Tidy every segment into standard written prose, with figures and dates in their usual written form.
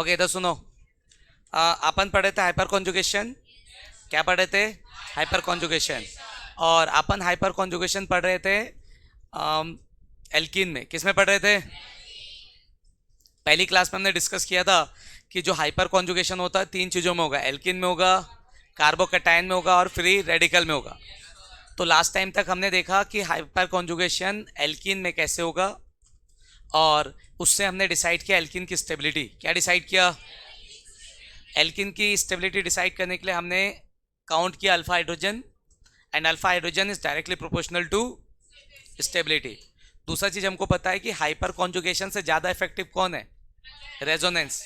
Okay इधर सुनो। अपन पढ़े थे हाइपर कॉन्जुगेशन। क्या पढ़े थे? Hyper conjugation. और अपन हाइपर कॉन्जुगेशन पढ़ रहे थे एल्कीन में। किस में पढ़ रहे थे? पहली क्लास में हमने डिस्कस किया था कि जो हाइपर कॉन्जुगेशन होता है तीन चीज़ों में होगा, एल्कीन में होगा, कार्बोकैटायन में होगा और फ्री रेडिकल में होगा। तो लास्ट टाइम तक हमने देखा कि हाइपर कॉन्जुगेशन एल्कीन में कैसे होगा, और उससे हमने डिसाइड किया एल्कीन की स्टेबिलिटी। क्या डिसाइड किया? एल्कीन की स्टेबिलिटी डिसाइड करने के लिए हमने काउंट किया alpha hydrogen, and alpha hydrogen is directly proportional to stability. दूसरा चीज हमको पता है कि हाइपर कॉन्जुगेशन से ज्यादा इफेक्टिव कौन है? रेजोनेंस।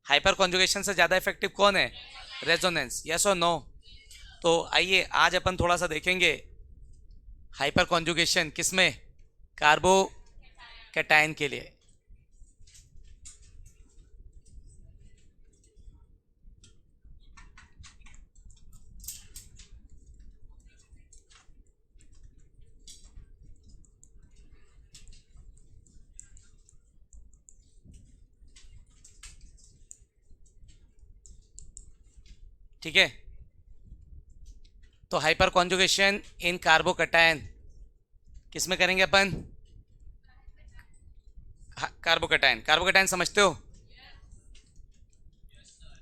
हाइपर कॉन्जुगेशन से ज्यादा इफेक्टिव कौन है? रेजोनेंस। यस और नो? तो आइए आज अपन थोड़ा सा देखेंगे हाइपर कॉन्जुगेशन किसमें? कार्बोकैटायन के लिए। ठीक है, तो हाइपर कॉन्जुगेशन इन कार्बोकैटायन किसमें करेंगे अपन? कार्बोकैटायन। कार्बोकैटायन समझते हो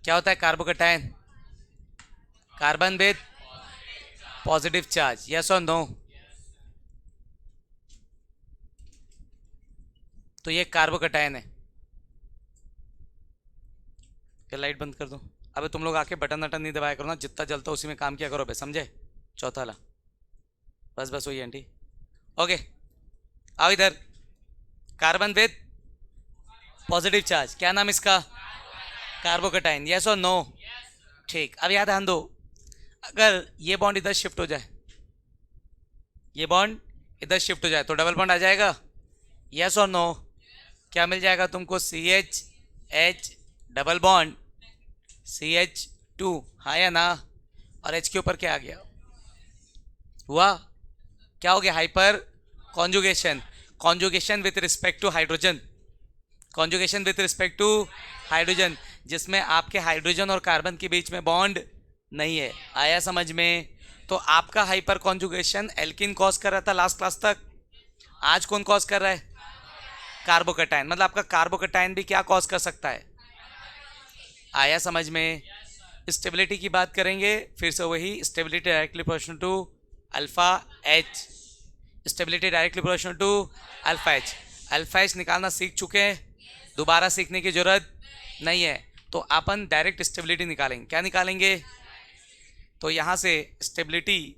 क्या होता है carbocation? Carbon with positive charge. Yes और नो? तो ये कार्बोकैटायन है। क्या लाइट बंद कर दो? अबे तुम लोग आके बटन वटन नहीं दबाया करो ना, जितना जलता उसी में काम किया करो बे, समझे? चौथा वाला। बस बस वही आंटी। ओके, आओ इधर। कार्बन विद पॉजिटिव चार्ज, क्या नाम इसका? कार्बोकैटायन। यस और नो? ठीक, अब याद ध्यान दो, अगर ये बॉन्ड इधर शिफ्ट हो जाए, ये बॉन्ड इधर शिफ्ट हो जाए तो डबल बॉन्ड आ जाएगा। यस और नो? क्या मिल जाएगा तुमको? C H H double bond CH2। हाँ या ना? और H के ऊपर क्या आ गया? हुआ क्या? हो गया hyper conjugation. Conjugation with respect to hydrogen. Conjugation with respect to hydrogen, जिसमें आपके हाइड्रोजन और कार्बन के बीच में बॉन्ड नहीं है। आया समझ में? तो आपका हाइपर कॉन्जुगेशन एल्किन कॉज कर रहा था लास्ट क्लास तक। आज कौन कॉज कर रहा है? कार्बोकैटायन। मतलब आपका कार्बोकैटायन भी क्या कॉज कर सकता है? आया समझ में? स्टेबिलिटी की बात करेंगे फिर से, वही stability directly proportional to alpha H. Stability directly proportional to alpha H. Alpha H निकालना सीख चुके हैं, दोबारा सीखने की जरूरत नहीं है। तो अपन डायरेक्ट स्टेबिलिटी निकालेंगे। क्या निकालेंगे? तो यहां से स्टेबिलिटी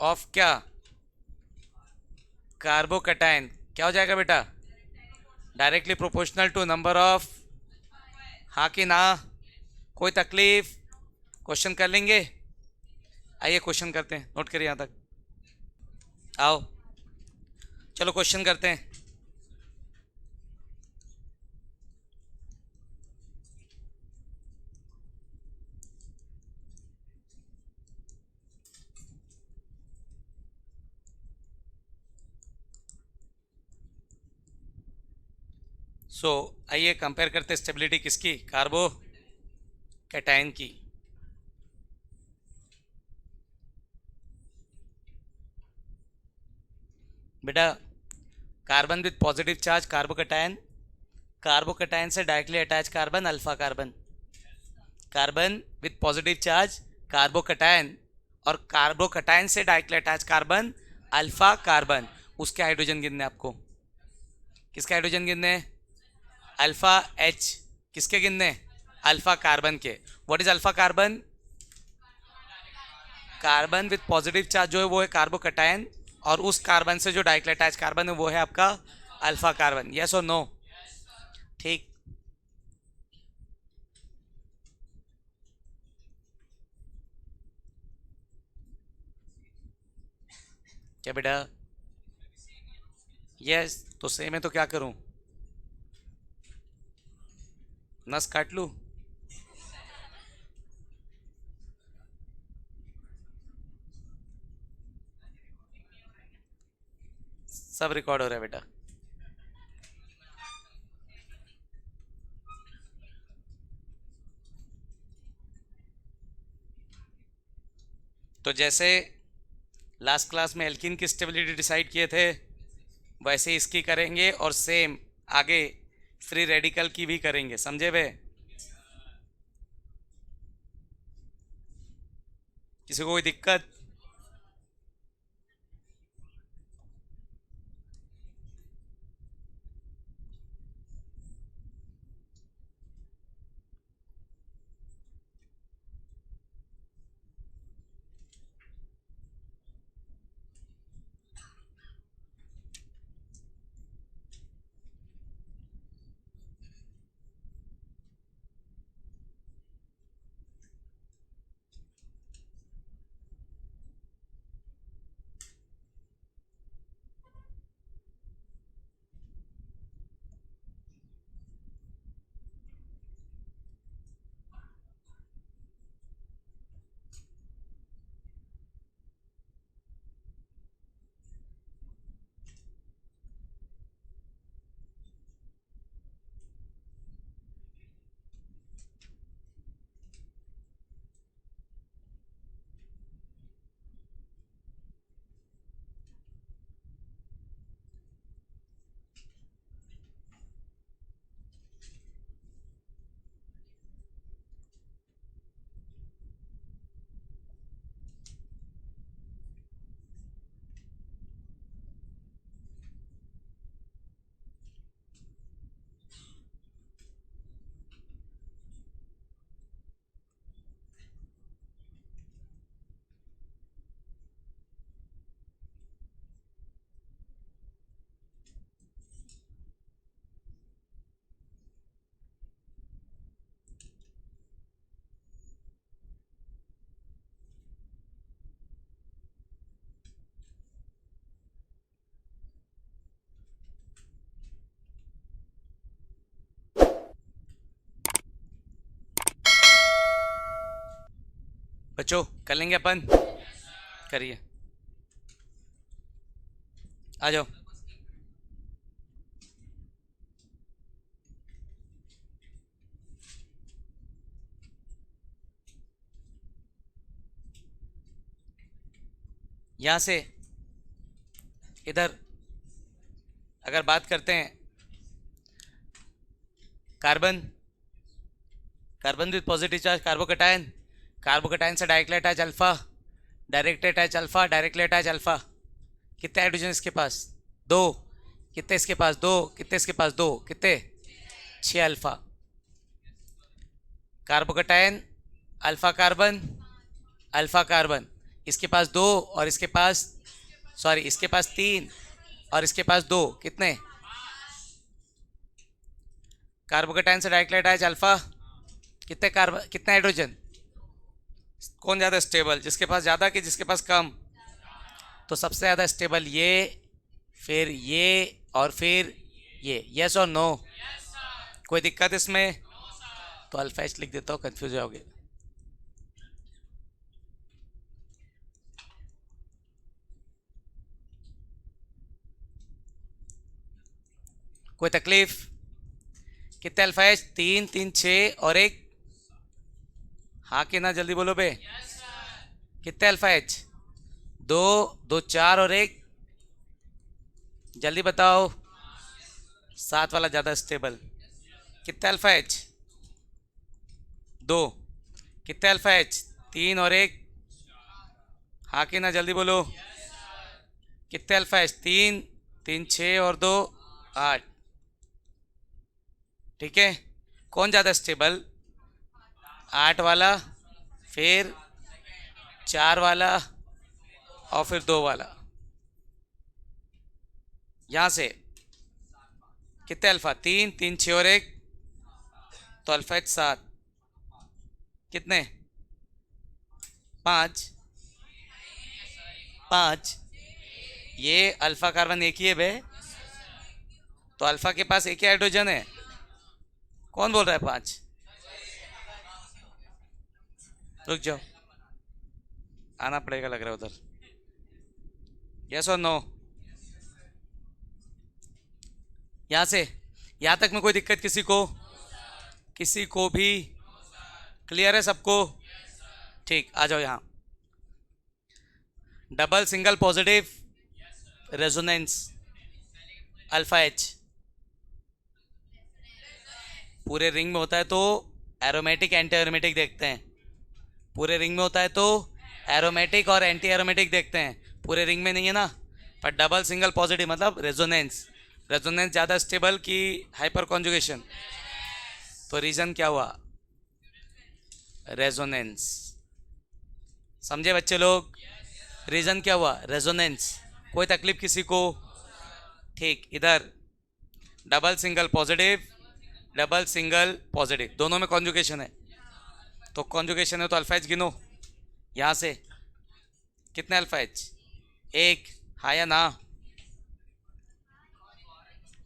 ऑफ क्या? कार्बोकैटायन क्या हो जाएगा बेटा? Directly proportional to number of. हाँ कि ना? कोई तकलीफ? क्वेश्चन कर लेंगे। आइए क्वेश्चन करते हैं, नोट करिए यहाँ तक। आओ चलो क्वेश्चन करते हैं। आइए कंपेयर करते हैं स्टेबिलिटी किसकी? कार्बोकैटायन की। बेटा carbon with positive charge carbocation, carbocation से directly attach carbon alpha carbon. Carbon with positive charge carbocation, और कार्बोकैटायन से directly attach carbon alpha carbon. उसके हाइड्रोजन गिनने आपको। किसके हाइड्रोजन गिनने? Alpha H. किसके गिनने? अल्फा कार्बन के। What is alpha carbon? Carbon with positive charge जो है वो है कार्बोकैटायन, और उस कार्बन से जो डायरेक्टली अटैच कार्बन है वो है आपका अल्फा कार्बन। यस और नो? ठीक, क्या बेटा? यस, तो सेम है तो क्या करूं? नस काट लूं? सब रिकॉर्ड हो रहा है बेटा। तो जैसे लास्ट क्लास में एल्कीन की स्टेबिलिटी डिसाइड किए थे, वैसे इसकी करेंगे और सेम आगे फ्री रेडिकल की भी करेंगे। समझे बे? किसी को कोई दिक्कत? बच्चों कर लेंगे अपन? करिए, आ जाओ। यहाँ से इधर अगर बात करते हैं, carbon, carbon with positive charge, carbocation, carbocation से directly attach alpha, directly attach alpha, directly attach alpha. कितने हाइड्रोजन इसके पास? दो। कितने इसके पास? दो। कितने इसके पास? दो। कितने? 6 alpha. Carbocation, alpha carbon, alpha carbon, इसके पास दो और इसके पास, सॉरी इसके पास 3 और इसके पास 2। कितने? कार्बोकैटायन से डायरेक्टली अटैच अल्फा, कितने कार्बन, कितने हाइड्रोजन? कौन ज़्यादा स्टेबल? जिसके पास ज़्यादा कि जिसके पास कम? तो सबसे ज़्यादा स्टेबल ये, फिर ये और फिर ये। यस और नो? कोई दिक्कत इसमें? तो अल्फा एच लिख देता हूँ, कंफ्यूज हो जाओगे। कोई तकलीफ? कितने अल्फा एच? 3 3 6 और एक, हाँ कि ना? जल्दी बोलो बे। कितने अल्फा एच? 2 2 4 और एक, जल्दी बताओ। 7 वाला ज़्यादा स्टेबल। कितने अल्फा एच? 2। कितने अल्फा एच? 3 और एक, हाँ कि ना? जल्दी बोलो। कितने अल्फा एच? 3 3 6 और 2 8। ठीक है, कौन ज़्यादा स्टेबल? 8 वाला, फिर 4 वाला और फिर 2 वाला। यहाँ से कितने अल्फा? 3 3 6 और एक, तो अल्फा एच 7। कितने? 5 5। ये अल्फा कार्बन एक ही है बे, तो अल्फा के पास एक ही हाइड्रोजन है। कौन बोल रहा है 5? रुक जाओ, आना पड़ेगा लग रहा है उधर। यस और नो? यहाँ से यहाँ तक में कोई दिक्कत किसी को? किसी को भी? क्लियर है सबको? ठीक, आ जाओ यहाँ। Double single positive resonance alpha H पूरे रिंग में होता है तो एरोमेटिक एंटी एरोमेटिक देखते हैं। पूरे रिंग में होता है तो एरोमेटिक और एंटी एरोमेटिक देखते हैं। पूरे रिंग में नहीं है ना। पर डबल सिंगल पॉजिटिव मतलब रेजोनेंस। रेजोनेंस ज़्यादा स्टेबल कि हाइपर कॉन्जुगेशन? तो रीज़न क्या हुआ? रेजोनेंस। समझे बच्चे लोग? रीज़न क्या हुआ? रेजोनेंस। कोई तकलीफ किसी को? ठीक। इधर डबल सिंगल पॉजिटिव दोनों में कॉन्जुगेशन है। तो कॉन्जुगेशन है तो अल्फा एच गिनो यहाँ से। कितने अल्फा एच? एक, हाँ या ना?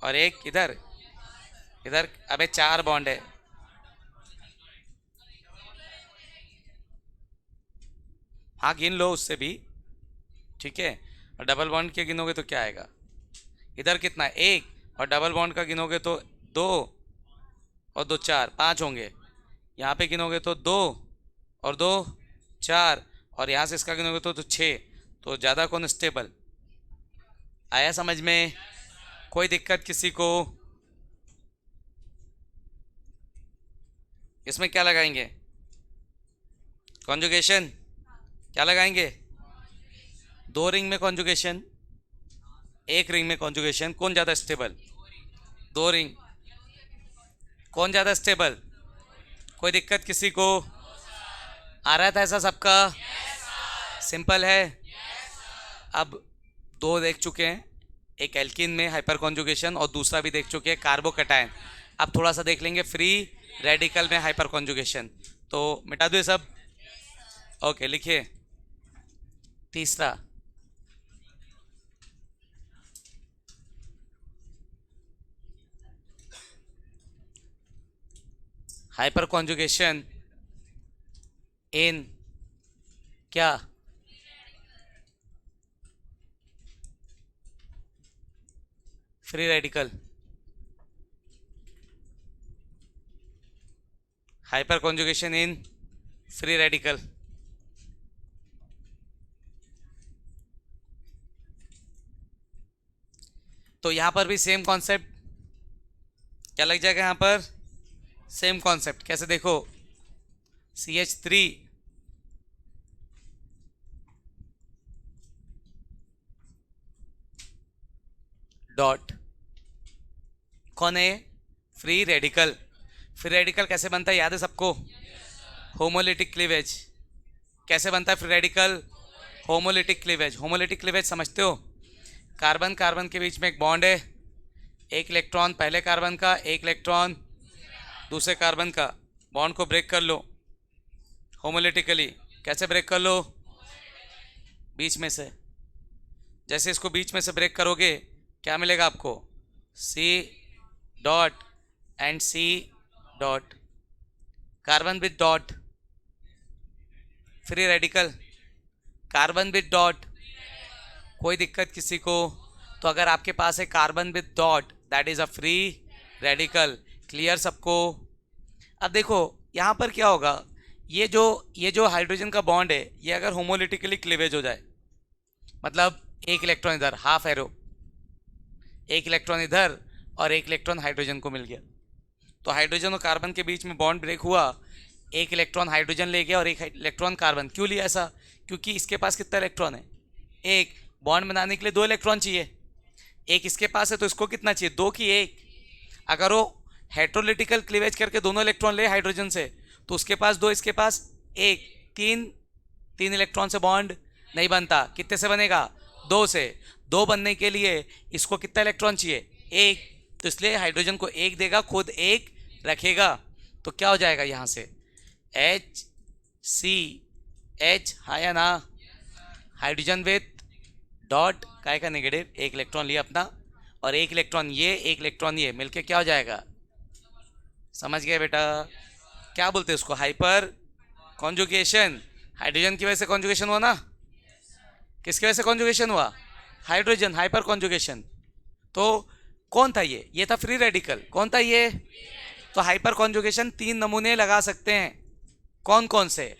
और एक इधर। इधर अबे 4 बॉन्ड है। हाँ गिन लो उससे भी, ठीक है। और डबल बॉन्ड के गिनोगे तो क्या आएगा? इधर कितना है? 1। और डबल बॉन्ड का गिनोगे तो 2 और 2 4, 5 होंगे। यहाँ पे गिनोगे तो 2 और 2 4, और यहाँ से इसका गिनोगे तो 6। तो ज़्यादा कौन स्टेबल? आया समझ में? कोई दिक्कत किसी को? इसमें क्या लगाएंगे? कॉन्जुगेशन। क्या लगाएंगे? 2 रिंग में कॉन्जुगेशन, 1 रिंग में कॉन्जुगेशन। कौन ज़्यादा स्टेबल? 2 रिंग। कौन ज़्यादा स्टेबल? कोई दिक्कत किसी को? आ रहा था ऐसा सबका? सिंपल है। अब 2 देख चुके हैं, एक एल्कीन में हाइपर कॉन्जुगेशन और दूसरा भी देख चुके हैं कार्बोकैटायन। अब थोड़ा सा देख लेंगे फ्री रेडिकल में हाइपर कॉन्जुगेशन। तो मिटा दो ये सब। ओके लिखिए। तीसरा हाइपर कॉन्जुगेशन इन क्या? Free radical. Hyper conjugation in free radical. तो यहां पर भी सेम कॉन्सेप्ट क्या लग जाएगा? यहां पर सेम कॉन्सेप्ट कैसे? देखो CH3 डॉट कौन है? Free radical. फ्री रेडिकल कैसे बनता है याद है सबको? Homolytic cleavage. कैसे बनता है free radical? Homolytic cleavage. Homolytic cleavage समझते हो? कार्बन कार्बन के बीच में एक बॉन्ड है, एक इलेक्ट्रॉन पहले कार्बन का, एक इलेक्ट्रॉन दूसरे कार्बन का। बॉन्ड को ब्रेक कर लो होमोलिटिकली। कैसे ब्रेक कर लो? बीच में से। जैसे इसको बीच में से ब्रेक करोगे क्या मिलेगा आपको? C dot and C dot, carbon with dot, free radical. Carbon with dot. कोई दिक्कत किसी को? तो अगर आपके पास है carbon with dot that is a free radical. Clear सबको? अब देखो यहाँ पर क्या होगा, ये जो हाइड्रोजन का बॉन्ड है ये अगर होमोलिटिकली क्लीवेज हो जाए, मतलब एक इलेक्ट्रॉन इधर, हाफ एरो, एक इलेक्ट्रॉन इधर और एक इलेक्ट्रॉन हाइड्रोजन को मिल गया, तो हाइड्रोजन और कार्बन के बीच में बॉन्ड ब्रेक हुआ, एक इलेक्ट्रॉन हाइड्रोजन ले गया और एक इलेक्ट्रॉन कार्बन। क्यों लिया ऐसा? क्योंकि इसके पास कितना इलेक्ट्रॉन है? एक। बॉन्ड बनाने के लिए 2 इलेक्ट्रॉन चाहिए, एक इसके पास है तो इसको कितना चाहिए? 2 की 1। अगर वो हेट्रोलिटिकल क्लीवेज करके दोनों इलेक्ट्रॉन ले हाइड्रोजन से तो उसके पास 2, इसके पास 1, 3 इलेक्ट्रॉन से बॉन्ड नहीं बनता। कितने से बनेगा? 2 से। 2 बनने के लिए इसको कितना इलेक्ट्रॉन चाहिए? 1। तो इसलिए हाइड्रोजन को 1 देगा, खुद 1 रखेगा। तो क्या हो जाएगा यहाँ से? HCH, हाँ या ना? हाइड्रोजन विथ डॉट काय का नेगेटिव, एक इलेक्ट्रॉन लिया अपना और एक इलेक्ट्रॉन ये, एक इलेक्ट्रॉन ये, मिलके क्या हो जाएगा? समझ गए बेटा? क्या बोलते हैं उसको? Hyper conjugation. हाइड्रोजन की वजह से कॉन्जुगेशन हुआ ना? किसकी वजह से कॉन्जुगेशन हुआ? Hydrogen, hyper conjugation. तो कौन था ये? ये था फ्री रेडिकल। कौन था ये? तो हाइपर कॉन्जुगेशन 3 नमूने लगा सकते हैं। कौन कौन से?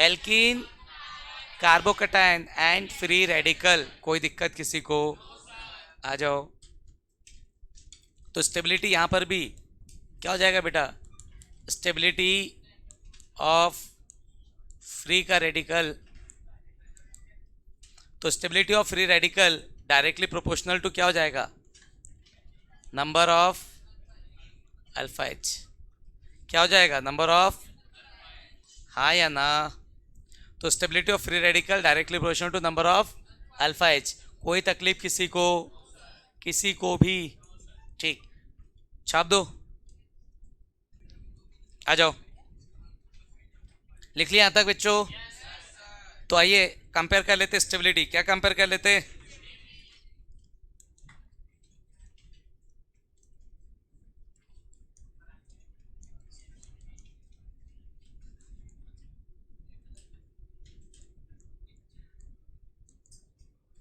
Alkene, carbocation and free radical, कोई दिक्कत किसी को? आ जाओ। तो स्टेबिलिटी यहाँ पर भी क्या हो जाएगा बेटा? स्टेबिलिटी ऑफ फ्री का रेडिकल, तो stability of free radical directly proportional to क्या हो जाएगा? Number of alpha H. क्या हो जाएगा? नंबर ऑफ, हाँ या ना? तो stability of free radical directly proportional to number of alpha H. कोई तकलीफ किसी को? किसी को भी? ठीक, छाप दो, आ जाओ। लिख लिया यहाँ तक बच्चों? तो आइए कंपेयर कर लेते स्टेबिलिटी। क्या कंपेयर कर लेते?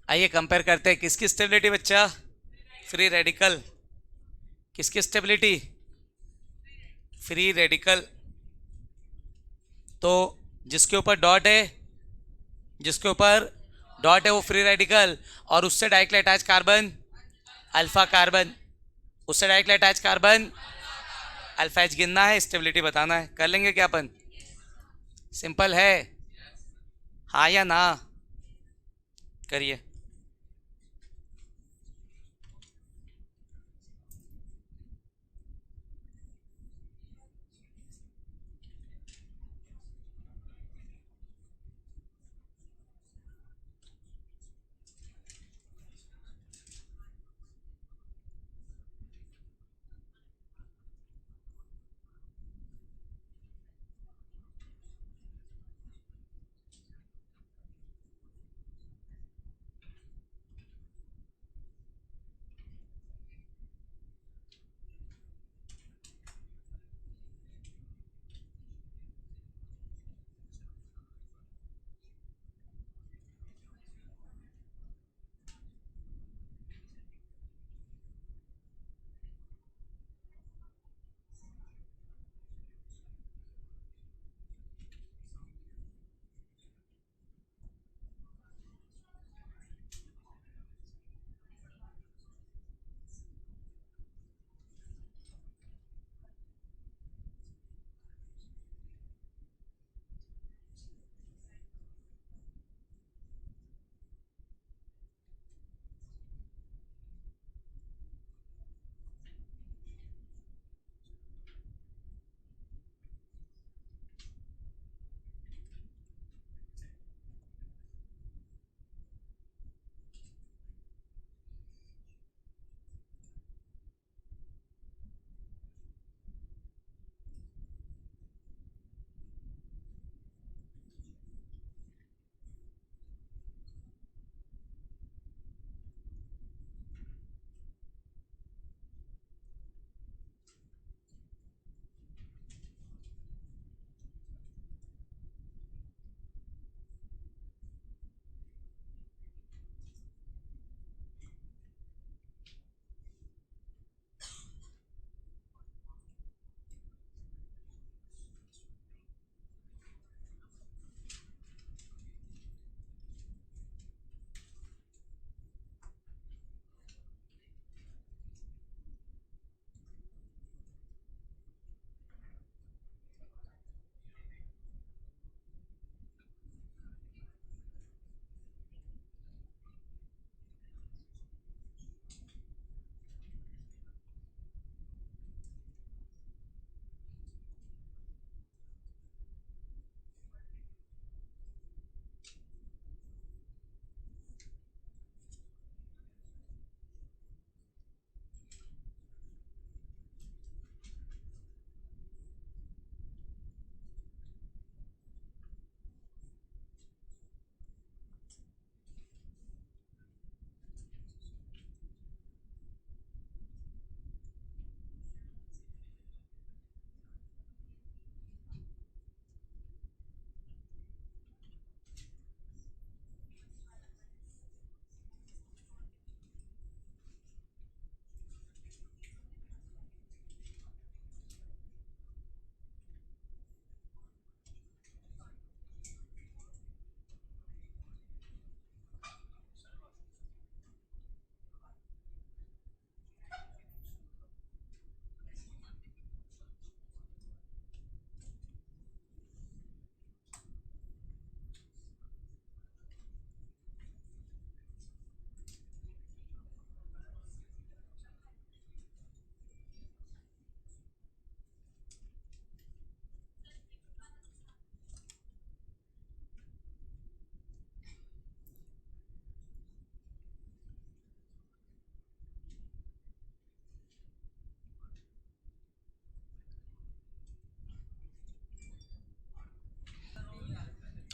आइए कंपेयर करते हैं। किसकी स्टेबिलिटी बच्चा? Free radical. किसकी स्टेबिलिटी? Free radical. तो जिसके ऊपर डॉट है, जिसके ऊपर डॉट है वो फ्री रेडिकल, और उससे directly attach carbon alpha carbon, उससे directly attach carbon alpha H. गिनना है, स्टेबिलिटी बताना है। कर लेंगे क्या अपन? सिंपल है, हाँ या ना? करिए।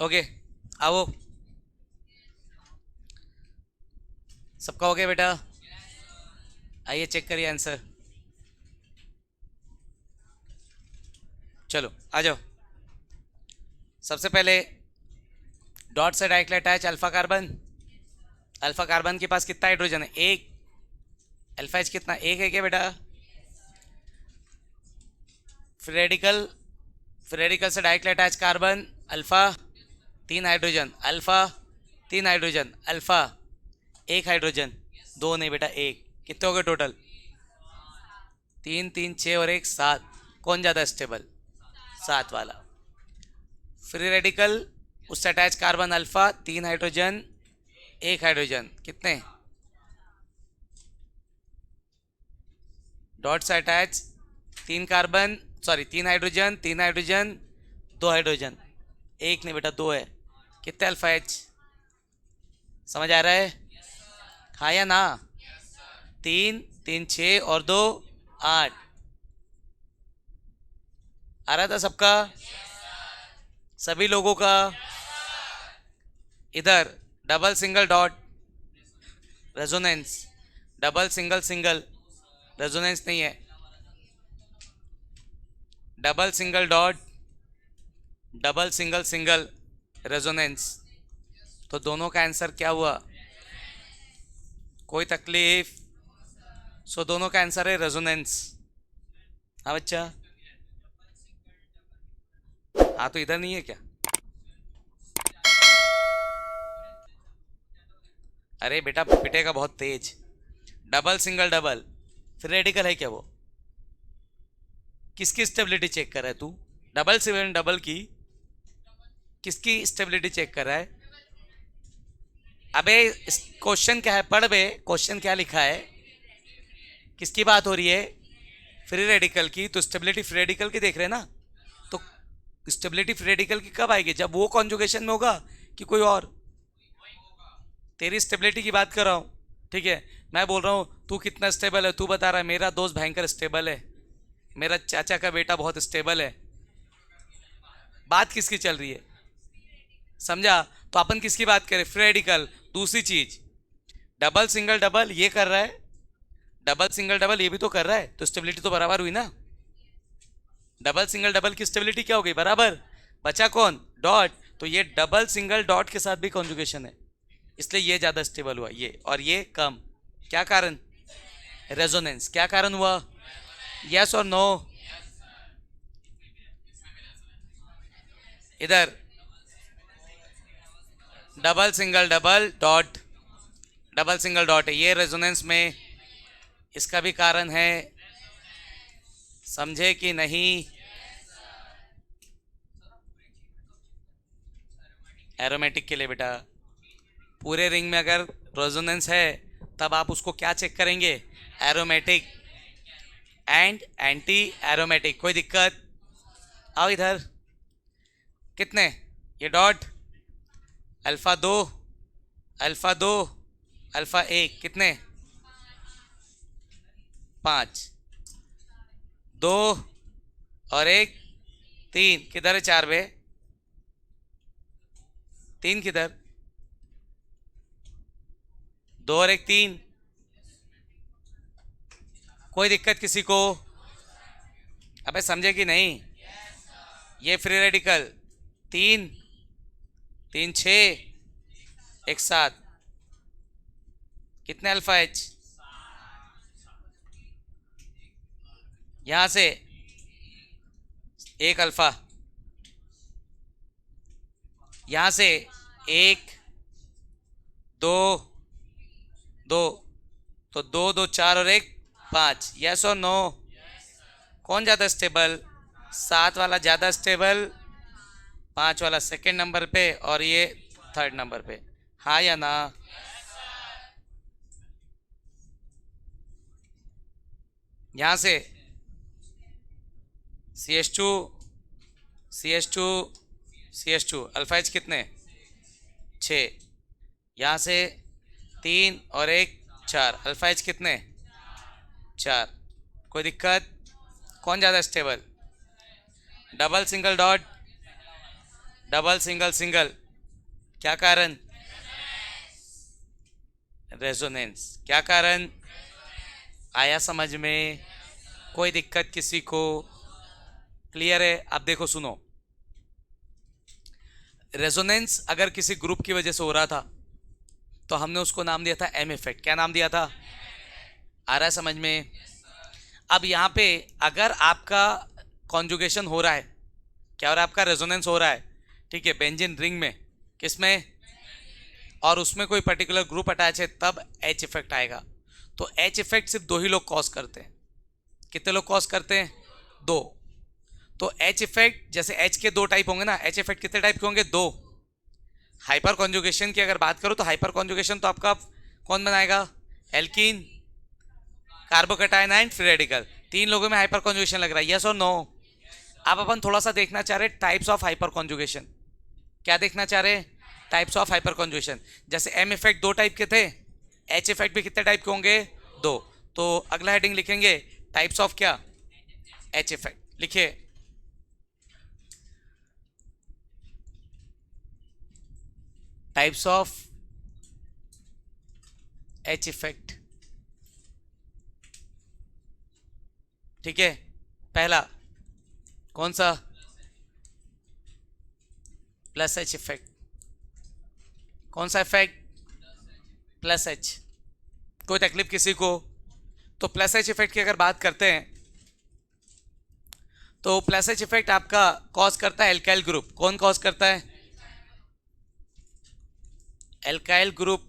ओके, आओ, सबका हो गया बेटा? आइए चेक करिए आंसर। चलो आ जाओ। सबसे पहले डॉट से directly attach alpha carbon. Alpha carbon के पास कितना हाइड्रोजन है? एक। अल्फा एच कितना? एक है क्या बेटा? फिर रेडिकल, फिर रेडिकल से डायरेक्टली अटैच कार्बन अल्फा, तीन हाइड्रोजन अल्फा, तीन हाइड्रोजन अल्फा, एक हाइड्रोजन, दो नहीं बेटा एक। कितने हो गए टोटल? तीन तीन छः और एक सात। कौन ज़्यादा स्टेबल? सात वाला। फ्री रेडिकल, उससे अटैच कार्बन अल्फा, तीन हाइड्रोजन एक हाइड्रोजन, कितने? डॉट से अटैच तीन कार्बन, सॉरी तीन हाइड्रोजन, दो हाइड्रोजन, एक नहीं बेटा दो है। कितने अल्फा एच? समझ आ रहा है? हाँ या ना? तीन तीन छः और दो आठ। आ रहा था सबका? सभी लोगों का? इधर double single dot resonance, double single single resonance नहीं है, double single dot, double single single resonance. तो दोनों का आंसर क्या हुआ? कोई तकलीफ? सो दोनों का आंसर है रेजोनेंस। हाँ बच्चा? हाँ तो इधर नहीं है क्या? अरे बेटा पिटेगा बहुत तेज। डबल सिंगल डबल, फिर रेडिकल है क्या वो? किसकी स्टेबिलिटी चेक कर रहा है तू? डबल सिंगल डबल की किसकी स्टेबिलिटी चेक कर रहा है? अबे क्वेश्चन क्या है? पढ़ बे, क्वेश्चन क्या लिखा है? किसकी बात हो रही है? फ्री रेडिकल की। तो स्टेबिलिटी फ्री रेडिकल की देख रहे हैं ना? तो स्टेबिलिटी फ्री रेडिकल की कब आएगी? जब वो कॉन्जुगेशन में होगा कि कोई और? तेरी स्टेबिलिटी की बात कर रहा हूँ, ठीक है? मैं बोल रहा हूँ तू कितना स्टेबल है, तू बता रहा है मेरा दोस्त भयंकर स्टेबल है, मेरा चाचा का बेटा बहुत स्टेबल है। बात किसकी चल रही है? समझा? तो अपन किसकी बात करें? Free radical. दूसरी चीज, डबल सिंगल डबल ये कर रहा है, डबल सिंगल डबल ये भी तो कर रहा है, तो स्टेबिलिटी तो बराबर हुई ना? डबल सिंगल डबल की स्टेबिलिटी क्या हो गई? बराबर। बचा कौन? डॉट। तो ये डबल सिंगल डॉट के साथ भी कॉन्जुगेशन है, इसलिए ये ज़्यादा स्टेबल हुआ ये, और ये कम। क्या कारण? रेजोनेंस। क्या कारण हुआ? यस और नो? इधर double single double dot, double single dot है ये रेजोनेंस में, इसका भी कारण है। समझे कि नहीं? एरोमेटिक के लिए बेटा, पूरे रिंग में अगर रेजोनेंस है तब आप उसको क्या चेक करेंगे? Aromatic and anti aromatic. कोई दिक्कत? आओ इधर। कितने? ये डॉट अल्फा दो, अल्फा दो, अल्फा एक, कितने? पाँच। दो और एक तीन, किधर है चार बे? तीन किधर? दो और एक तीन। कोई दिक्कत किसी को? अबे समझे कि नहीं? ये फ्री रेडिकल, तीन तीन छः एक सात, कितने अल्फा एच? यहां से एक अल्फा, यहां से एक दो दो, तो दो दो चार और एक पाँच। यस और नो? कौन ज़्यादा स्टेबल? सात वाला ज़्यादा स्टेबल, पाँच वाला सेकंड नंबर पे और ये थर्ड नंबर पे। हाँ या ना? यहाँ से CH2 CH2 CH2 alpha H कितने? छः। यहाँ से तीन और एक चार, अल्फा एच कितने? चार। कोई दिक्कत? कौन ज़्यादा stable? Double single dot, double single single, क्या कारण? रेजोनेंस, क्या कारण? आया समझ में? कोई दिक्कत किसी को? क्लियर है? अब देखो सुनो, रेजोनेंस अगर किसी ग्रुप की वजह से हो रहा था तो हमने उसको नाम दिया था एम इफेक्ट। क्या नाम दिया था? आ रहा है समझ में? अब यहाँ पे अगर आपका कॉन्जुगेशन हो रहा है, क्या हो रहा है? आपका रेजोनेंस हो रहा है, ठीक है, बेंजीन रिंग में, किसमें? और उसमें कोई पर्टिकुलर ग्रुप अटैच है, तब एच इफेक्ट आएगा। तो एच इफेक्ट सिर्फ दो ही लोग कॉज करते हैं। कितने लोग कॉज करते हैं? दो। तो एच इफेक्ट, जैसे एच के दो टाइप होंगे ना, एच इफेक्ट कितने टाइप के होंगे? दो। हाइपर कॉन्जुगेशन की अगर बात करो तो हाइपर कॉन्जुगेशन तो आपका कौन बनाएगा? Alkene, carbocation and free radical. तीन लोगों में हाइपर कॉन्जुगेशन लग रहा है, यस और नो? अब अपन थोड़ा सा देखना चाह रहे टाइप्स ऑफ हाइपर कॉन्जुगेशन। क्या देखना चाह रहे? Types of hyper conjugation. जैसे एम इफेक्ट दो टाइप के थे, एच इफेक्ट भी कितने टाइप के होंगे? दो। तो अगला हेडिंग लिखेंगे टाइप्स ऑफ क्या? H effect. लिखिए टाइप्स ऑफ एच इफेक्ट। ठीक है, पहला कौन सा? Plus H effect. कौन सा इफेक्ट? Plus H. कोई तकलीफ किसी को? तो प्लस एच इफेक्ट की अगर बात करते हैं तो प्लस एच इफेक्ट आपका कॉज करता है एल्काइल ग्रुप। कौन कॉज करता है? Alkyl group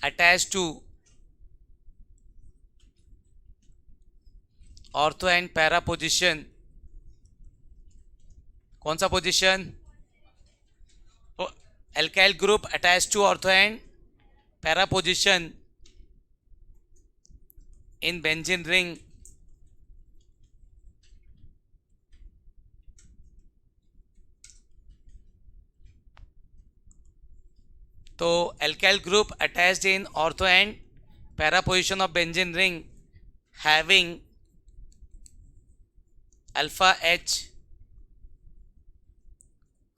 attach to ortho and para position. कौन सा position? Alkyl group attach to ortho and para position in benzene ring तो alkyl group attached in ortho and para position of benzene ring having alpha H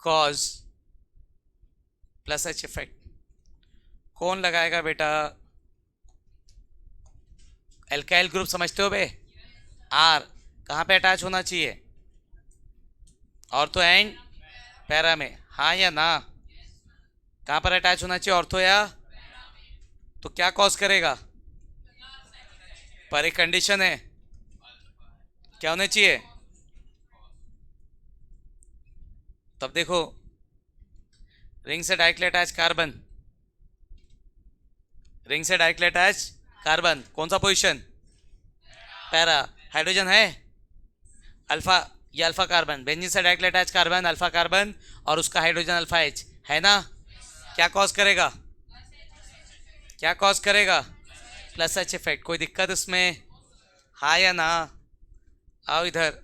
cause plus H effect. कौन लगाएगा बेटा? Alkyl group समझते हो बे? Are कहाँ पे attach होना चाहिए? ऑर्थो एंड पैरा में, हाँ या ना? कहाँ पर अटैच होना चाहिए? ऑर्थो या? तो क्या कॉज करेगा? पर एक कंडीशन है, क्या होने चाहिए? तब देखो, रिंग से डायरेक्टली अटैच कार्बन, रिंग से डायरेक्टली अटैच कार्बन, कौन सा पोजीशन? पैरा। हाइड्रोजन है अल्फा, ये अल्फा कार्बन, बेंजीन से directly attach carbon alpha carbon और उसका हाइड्रोजन अल्फा एच है ना? क्या कॉज करेगा? क्या कॉज करेगा? Plus H effect. कोई दिक्कत इसमें? हाँ या ना? आओ इधर।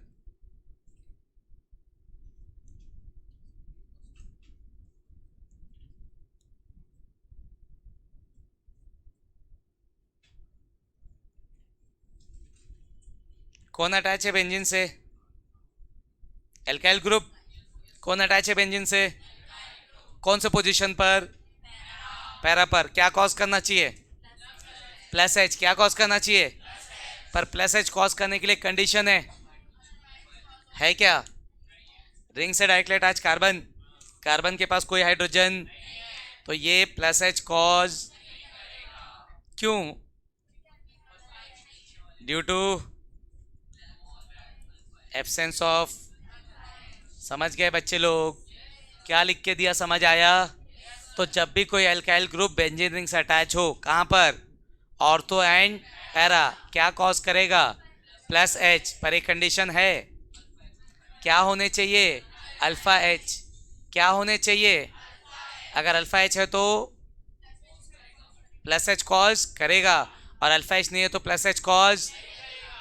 कौन अटैच है बेंजीन से? Alkyl group. कौन अटैच है बेंजीन से? कौन से पोजीशन पर? पैरा पर। क्या कॉज करना चाहिए? Plus H. क्या कॉज करना चाहिए? पर प्लस एच कॉज करने के लिए कंडीशन है क्या? रिंग से डायरेक्टली अटैच कार्बन, कार्बन के पास कोई हाइड्रोजन, तो ये प्लस एच कॉज क्यों? Due to absence of. समझ गए बच्चे लोग? क्या लिख के दिया, समझ आया? तो जब भी कोई एल्काइल ग्रुप बेंजीन रिंग से अटैच हो, कहाँ पर? ऑर्थो एंड पैरा, क्या कॉज करेगा? Plus H. पर एक कंडीशन है, क्या होने चाहिए? Alpha H. क्या होने चाहिए? अगर अल्फा एच है तो प्लस एच कॉज करेगा, और अल्फा एच नहीं है तो प्लस एच कॉज।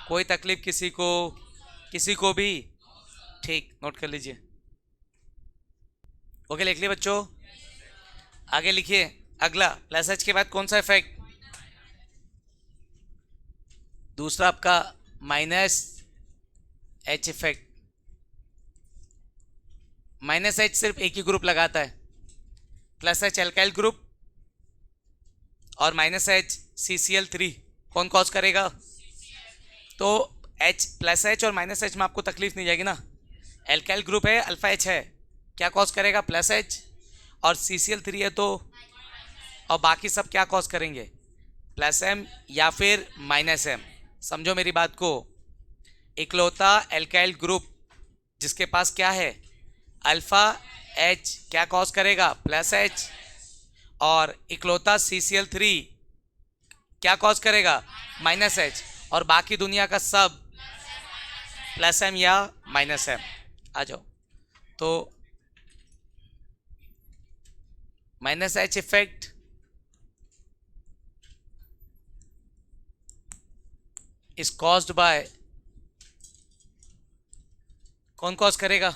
कोई तकलीफ किसी को? किसी को भी? ठीक, नोट कर लीजिए। ओके, लिख लिए बच्चों? आगे लिखिए। अगला प्लस एच के बाद कौन सा इफेक्ट? दूसरा आपका minus H effect. Minus H सिर्फ एक ही ग्रुप लगाता है, प्लस एच एल्काइल ग्रुप और माइनस एच CCl3 कौन कॉज करेगा? तो H प्लस एच और माइनस एच में आपको तकलीफ नहीं जाएगी ना, एल्काइल ग्रुप है, अल्फा एच है, क्या कॉज करेगा? प्लस एच, और CCl3 है तो, और बाकी सब क्या कॉज करेंगे? प्लस एम या फिर माइनस एम। समझो मेरी बात को, इकलौता एल्काइल ग्रुप जिसके पास क्या है? अल्फा एच, क्या कॉज करेगा? प्लस एच, और इकलौता CCl3 क्या कॉज करेगा? माइनस एच, और बाकी दुनिया का सब प्लस एम या माइनस एम। आ जाओ, तो minus H effect is caused by, कौन कॉज करेगा?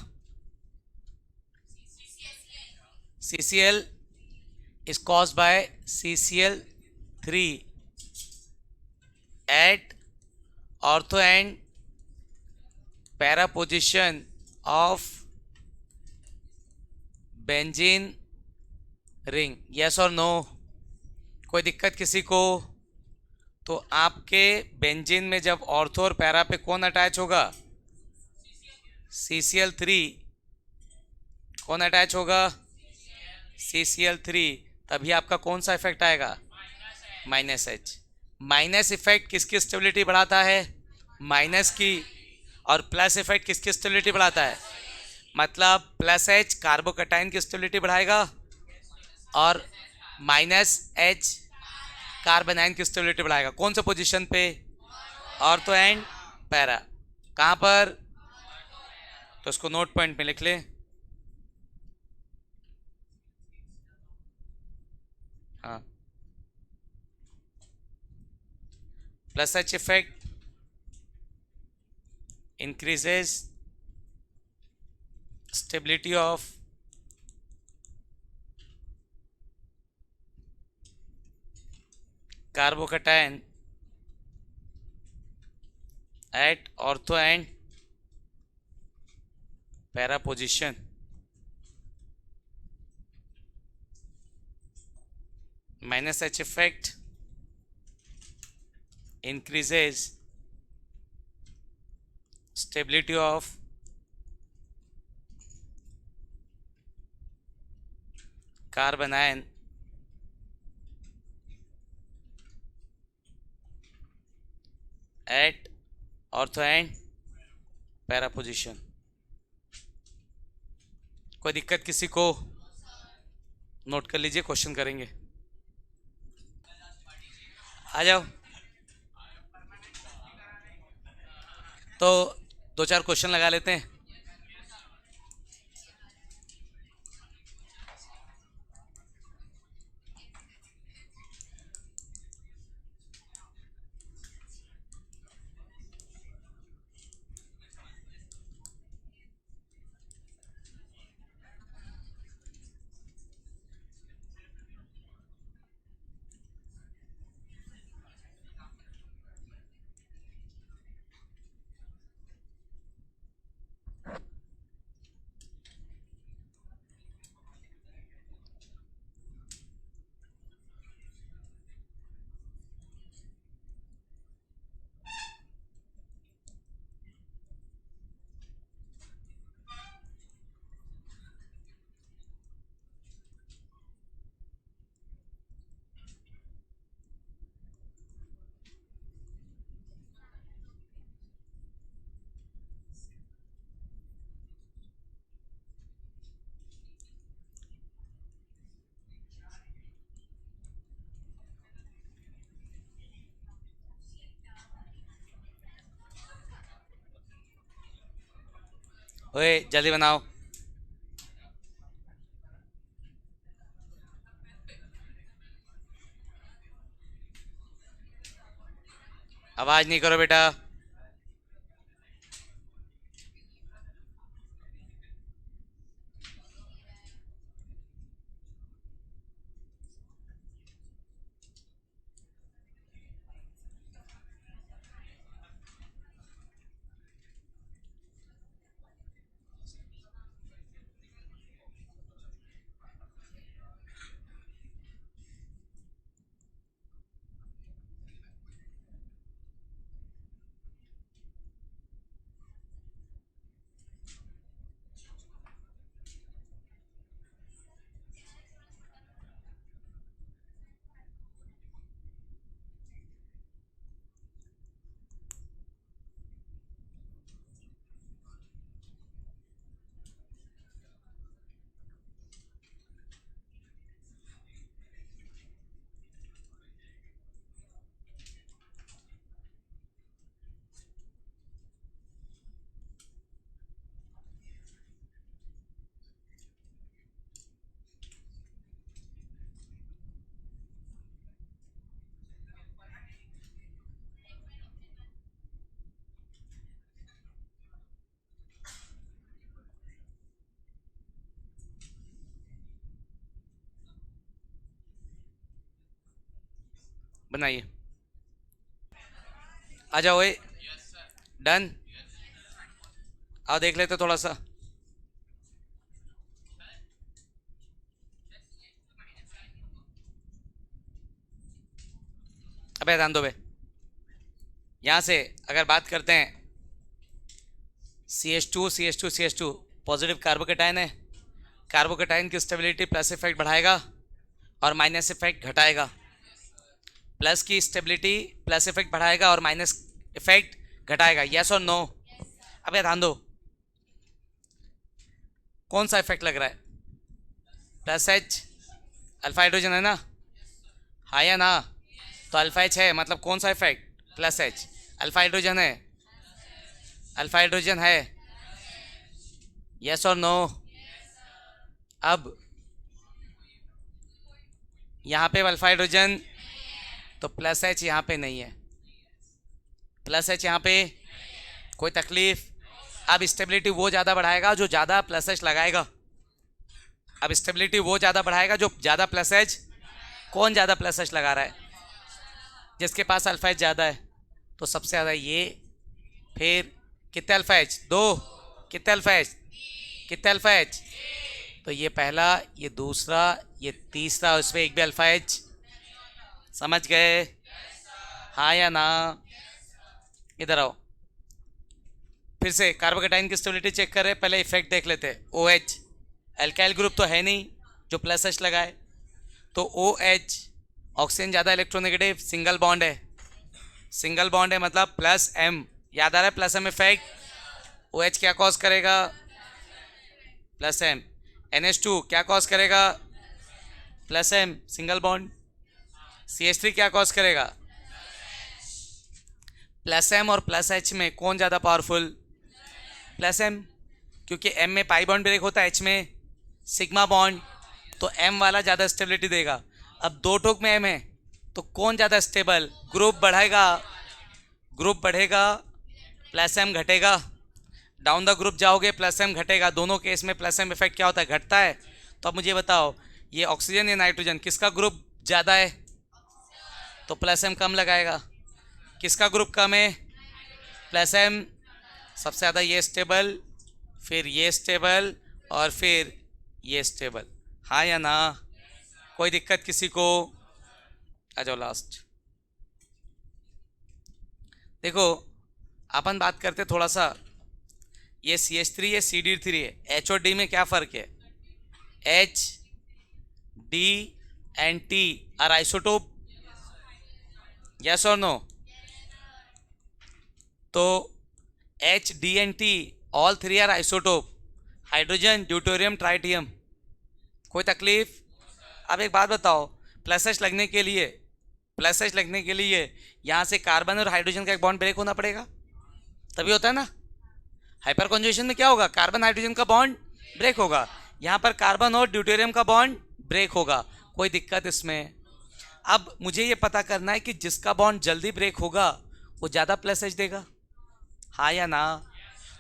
CCl is caused by CCl3 at ortho and para position of benzene ring. Yes or no? कोई दिक्कत किसी को? तो आपके बेंजीन में जब ऑर्थो और पैरा पे कौन अटैच होगा? CCl3। कौन अटैच होगा? CCl3। तभी आपका कौन सा इफेक्ट आएगा? Minus H. माइनस इफेक्ट किसकी स्टेबिलिटी बढ़ाता है? माइनस की। और प्लस इफेक्ट किसकी स्टेबिलिटी बढ़ाता है? मतलब प्लस एच कार्बोकटाइन की स्टेबिलिटी बढ़ाएगा और माइनस एच कार्बोनाइन की स्टेबिलिटी बढ़ाएगा। कौन सा पोजीशन पे? Ortho and para. कहाँ पर? तो इसको नोट पॉइंट में लिख ले। हाँ, plus H effect increases stability of carbocation at ortho and para position. Minus H effect increases stability of carbon ion at ortho and para position. कोई दिक्कत किसी को? नोट कर लीजिए, क्वेश्चन करेंगे। आ जाओ, तो दो चार क्वेश्चन लगा लेते हैं। ओए जल्दी बनाओ। आवाज नहीं करो बेटा। बनाइए, आ जाओ। ए डन। आओ देख लेते थोड़ा सा। अबे ध्यान दो बे। यहाँ से अगर बात करते हैं CH2 पॉजिटिव कार्बोकेटाइन है। कार्बोकेटाइन की स्टेबिलिटी प्लस इफेक्ट बढ़ाएगा और माइनस इफेक्ट घटाएगा। प्लस की स्टेबिलिटी प्लस इफेक्ट बढ़ाएगा और माइनस इफेक्ट घटाएगा। यस और नो? अबे ध्यान दो, कौन सा इफेक्ट लग रहा है? प्लस एच, अल्फा हाइड्रोजन है ना, हाँ या ना? तो अल्फा एच है, मतलब कौन सा effect? Plus H. Alpha hydrogen है, अल्फा हाइड्रोजन है। यस और नो? अब यहाँ पे अल्फा हाइड्रोजन, तो प्लस एच यहाँ पे नहीं है, प्लस एच यहाँ पे। कोई तकलीफ? अब स्टेबिलिटी वो ज़्यादा बढ़ाएगा जो ज़्यादा प्लस एच लगाएगा। अब स्टेबिलिटी वो ज़्यादा बढ़ाएगा जो ज़्यादा प्लस एच। कौन ज़्यादा प्लस एच लगा रहा है? जिसके पास अल्फा एच ज़्यादा है, तो सबसे ज़्यादा ये। फिर कितने अल्फा एच? 2। कितने अल्फा एच? कितने अल्फा एच? तो ये पहला, ये दूसरा, ये तीसरा, उसमें एक भी अल्फा एच। समझ गए? हाँ या ना? इधर आओ, फिर से कार्बोकेटाइन की स्टेबिलिटी चेक करें। पहले इफेक्ट देख लेते हैं। OH एल्काइल ग्रुप तो है नहीं जो प्लस एच लगाए, तो OH ऑक्सीजन ज़्यादा इलेक्ट्रोनेगेटिव, सिंगल बॉन्ड है। सिंगल बॉन्ड है मतलब प्लस M। याद आ रहा है प्लस M इफेक्ट? OH क्या कॉज करेगा? Plus M। NH2 क्या कॉज करेगा? Plus M, single bond. CH3 क्या कॉज करेगा? प्लस M और प्लस H में कौन ज़्यादा पावरफुल? प्लस M, क्योंकि M में पाई बॉन्ड ब्रेक होता है, H में सिग्मा बॉन्ड, तो M वाला ज़्यादा स्टेबिलिटी देगा। अब दो टोक में M है, तो कौन ज़्यादा स्टेबल? ग्रुप बढ़ेगा, ग्रुप बढ़ेगा, प्लस M घटेगा। डाउन द ग्रुप जाओगे, प्लस M घटेगा। दोनों केस में प्लस M इफेक्ट क्या होता है? घटता है। तो अब मुझे बताओ, ये ऑक्सीजन या नाइट्रोजन, किसका ग्रुप ज़्यादा है? तो प्लस M कम लगाएगा। किसका ग्रुप कम है? प्लस M सबसे ज़्यादा। ये स्टेबल, फिर ये स्टेबल, और फिर ये स्टेबल। हाँ या ना? कोई दिक्कत किसी को? आ जाओ लास्ट। देखो, अपन बात करते थोड़ा सा, ये CH3 है, CD3 है। H और D में क्या फ़र्क है? H, D and T are isotope. Yes और नो? तो H, D and T all 3 are isotope. Hydrogen, deuterium, tritium. कोई तकलीफ? अब एक बात बताओ, प्लस एच लगने के लिए, प्लस एच लगने के लिए यहाँ से कार्बन और हाइड्रोजन का एक बॉन्ड ब्रेक होना पड़ेगा, तभी होता है ना। हाइपर कॉन्जुगेशन में क्या होगा? कार्बन हाइड्रोजन का बॉन्ड ब्रेक होगा। यहाँ पर कार्बन और ड्यूटेरियम का बॉन्ड ब्रेक होगा। कोई दिक्कत इसमें? अब मुझे ये पता करना है कि जिसका बॉन्ड जल्दी ब्रेक होगा वो ज़्यादा प्लस एच देगा, हाँ या ना?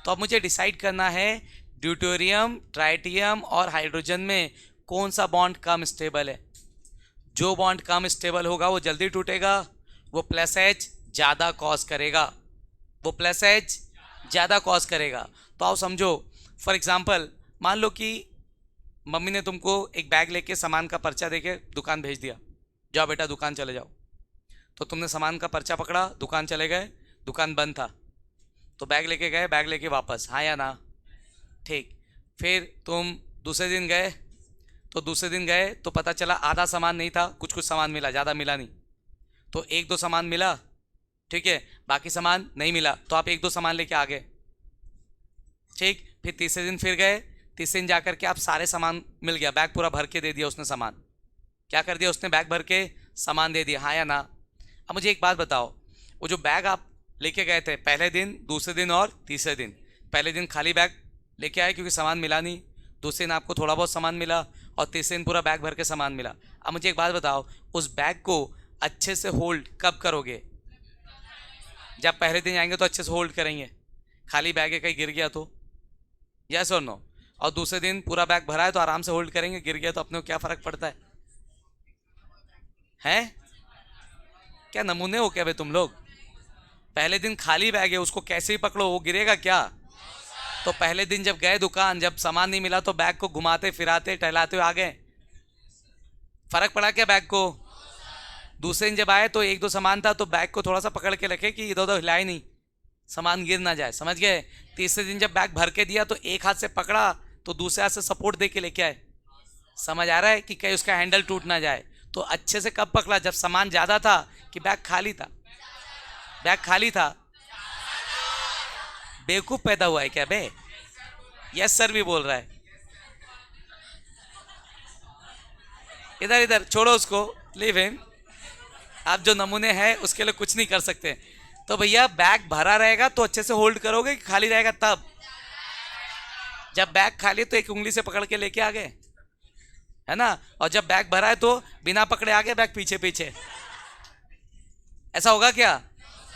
तो अब मुझे डिसाइड करना है ड्यूटेरियम, ट्राइटियम और हाइड्रोजन में कौन सा बॉन्ड कम स्टेबल है। जो बॉन्ड कम स्टेबल होगा वो जल्दी टूटेगा, वो प्लस एच ज़्यादा कॉज करेगा, वो प्लस एच ज़्यादा कॉज करेगा। तो आओ समझो, फॉर एग्जांपल मान लो कि मम्मी ने तुमको एक बैग लेके सामान का पर्चा देके दुकान भेज दिया, जाओ बेटा दुकान चले जाओ। तो तुमने सामान का पर्चा पकड़ा, दुकान चले गए, दुकान बंद था, तो बैग लेके गए, बैग लेके वापस, हाँ या ना? ठीक। फिर तुम दूसरे दिन गए, तो दूसरे दिन गए तो पता चला आधा सामान नहीं था, कुछ कुछ सामान मिला, ज़्यादा मिला नहीं। तो एक दो सामान मिला, ठीक है, बाकी सामान नहीं मिला, तो आप एक दो सामान लेके आ गए, ठीक। फिर तीसरे दिन फिर गए, तीसरे दिन जाकर के आप सारे सामान मिल गया, बैग पूरा भर के दे दिया उसने सामान। क्या कर दिया उसने? बैग भर के सामान दे दिया, हाँ या ना? अब मुझे एक बात बताओ, वो जो बैग आप लेके गए थे पहले दिन, दूसरे दिन और तीसरे दिन, पहले दिन खाली बैग लेके आए क्योंकि सामान मिला नहीं, दूसरे दिन आपको थोड़ा बहुत सामान मिला, और तीसरे दिन पूरा बैग भर के सामान मिला। अब मुझे एक बात बताओ, उस बैग को अच्छे से होल्ड कब करोगे? जब पहले दिन आएंगे तो अच्छे से होल्ड करेंगे, खाली बैग है कहीं गिर गया तो, यस और नो? और दूसरे दिन पूरा बैग भरा है तो आराम से होल्ड करेंगे, गिर गया तो अपने को क्या फ़र्क पड़ता है? हैं? क्या नमूने हो क्या बे तुम लोग? पहले दिन खाली बैग है, उसको कैसे ही पकड़ो, वो गिरेगा क्या? तो पहले दिन जब गए दुकान, जब सामान नहीं मिला तो बैग को घुमाते फिराते टहलाते हुए आ गए, फर्क पड़ा क्या बैग को? दूसरे दिन जब आए तो एक दो सामान था तो बैग को थोड़ा सा पकड़ के रखे कि इधर उधर हिलाए नहीं, सामान गिर ना जाए, समझ गए? तीसरे दिन जब बैग भर के दिया तो एक हाथ से पकड़ा तो दूसरे हाथ से सपोर्ट दे के लेके आए, समझ आ रहा है कि कहीं उसका हैंडल टूट ना जाए। तो अच्छे से कब पकड़ा? जब सामान ज़्यादा था कि बैग खाली था? बैग खाली था। बेवकूफ़ पैदा हुआ है क्या बे? यस सर भी बोल रहा है। इधर इधर छोड़ो उसको, लीव हिम। आप जो नमूने हैं उसके लिए कुछ नहीं कर सकते। तो भैया बैग भरा रहेगा तो अच्छे से होल्ड करोगे कि खाली रहेगा तब? जब बैग खाली तो एक उंगली से पकड़ के लेके आ गए, है ना? और जब बैग भरा है तो बिना पकड़े आ गए, बैग पीछे पीछे, ऐसा होगा क्या?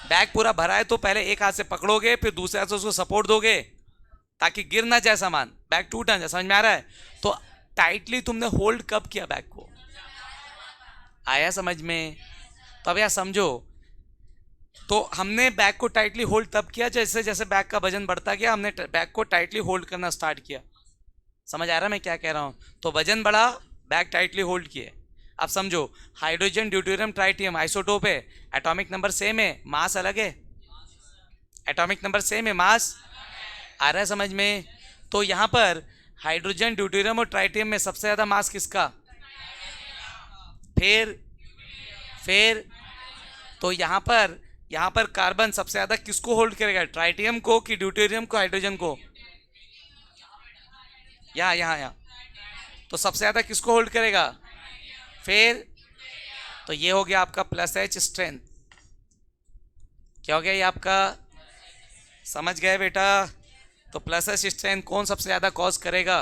बैग पूरा भरा है तो पहले एक हाथ से पकड़ोगे, फिर दूसरे हाथ से उसको सपोर्ट दोगे ताकि गिर ना जाए सामान, बैग टूट ना जाए, समझ में आ रहा है? तो टाइटली तुमने होल्ड कब किया बैग को? आया समझ में? तो अब यार समझो, तो हमने बैग को टाइटली होल्ड तब किया जैसे जैसे बैग का वजन बढ़ता गया, हमने बैग को टाइटली होल्ड करना स्टार्ट किया। समझ आ रहा है मैं क्या कह रहा हूँ? तो वजन बढ़ा, बैग टाइटली होल्ड किए। अब समझो, हाइड्रोजन ड्यूटेरियम ट्राइटियम आइसोटोप है, एटॉमिक नंबर सेम है, मास अलग है। एटॉमिक नंबर सेम है, मास आ रहा है समझ में? तो यहाँ पर हाइड्रोजन ड्यूटेरियम और ट्राइटियम में सबसे ज़्यादा मास किसका? फिर तो यहाँ पर कार्बन सबसे ज़्यादा किसको होल्ड करेगा? ट्राइटियम को कि ड्यूटेरियम को, हाइड्रोजन को? यहाँ तो सबसे ज़्यादा किसको होल्ड करेगा? फिर तो ये हो गया आपका प्लस एच स्ट्रेंथ। क्या हो गया ये आपका? समझ गए बेटा? तो प्लस एच स्ट्रेंथ कौन सबसे ज़्यादा कॉज करेगा?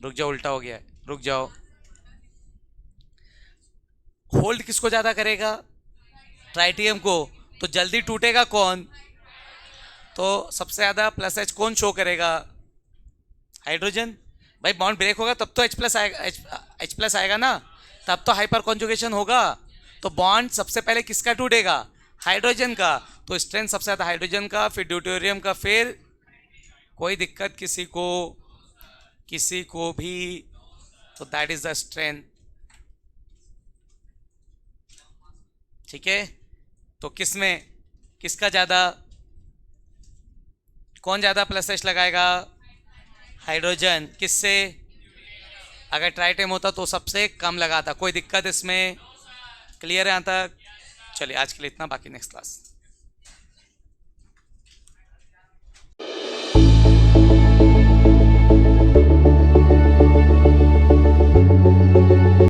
रुक जाओ, उल्टा हो गया है, रुक जाओ। होल्ड किसको ज़्यादा करेगा? ट्राइटियम को। तो जल्दी टूटेगा कौन? तो सबसे ज़्यादा प्लस एच कौन शो करेगा? हाइड्रोजन। भाई बॉन्ड ब्रेक होगा तब तो H+ आएगा, H+ आएगा ना, तब तो हाइपर कॉन्जुगेशन होगा। तो बॉन्ड सबसे पहले किसका टूटेगा? हाइड्रोजन का। तो स्ट्रेंथ सबसे ज़्यादा हाइड्रोजन का, फिर ड्यूटेरियम का, फिर कोई दिक्कत किसी को भी, तो दैट इज द स्ट्रेंथ। ठीक है? तो किसका ज़्यादा, कौन ज़्यादा प्लस एच लगाएगा? हाइड्रोजन। किससे? अगर ट्राइटियम होता तो सबसे कम लगाता। कोई दिक्कत इसमें? क्लियर है यहाँ तक? चलिए आज के लिए इतना, बाकी नेक्स्ट क्लास।